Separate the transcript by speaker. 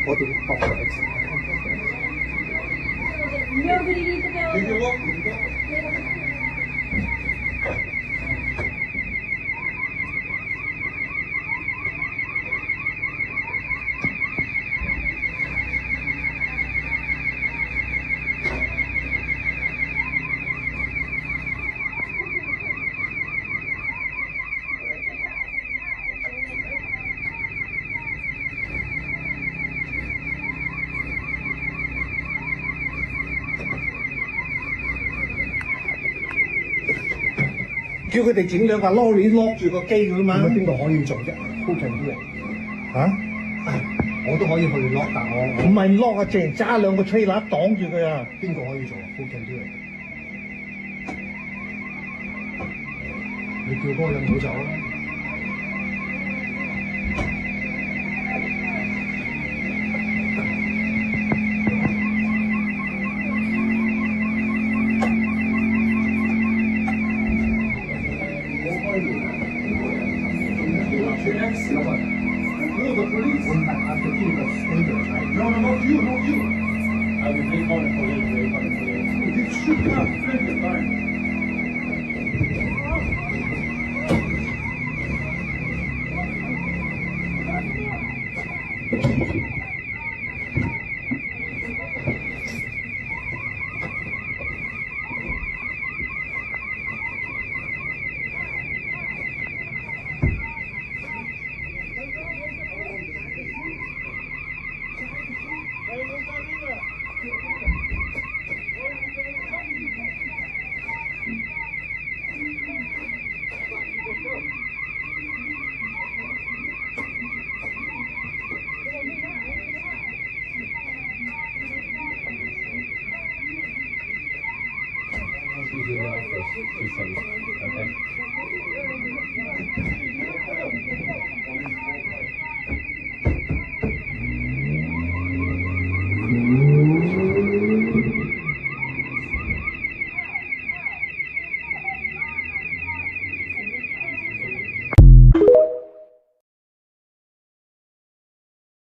Speaker 1: 我哋學嘅 X。叫佢哋整兩架 lorry lock 住個機㗎嘛。邊個可以做啫？好近啲啊！我都可以去 lock，但我唔係 lock 啊，淨係揸兩個 trailer 擋住佢啊！邊個可以做啊？好近啲啊！你叫嗰個人唔好走啊！No, the police will have to keep us dangerous, right? No, not you, not you. I will recall the police, recall the police. You should have plenty of time. Okay.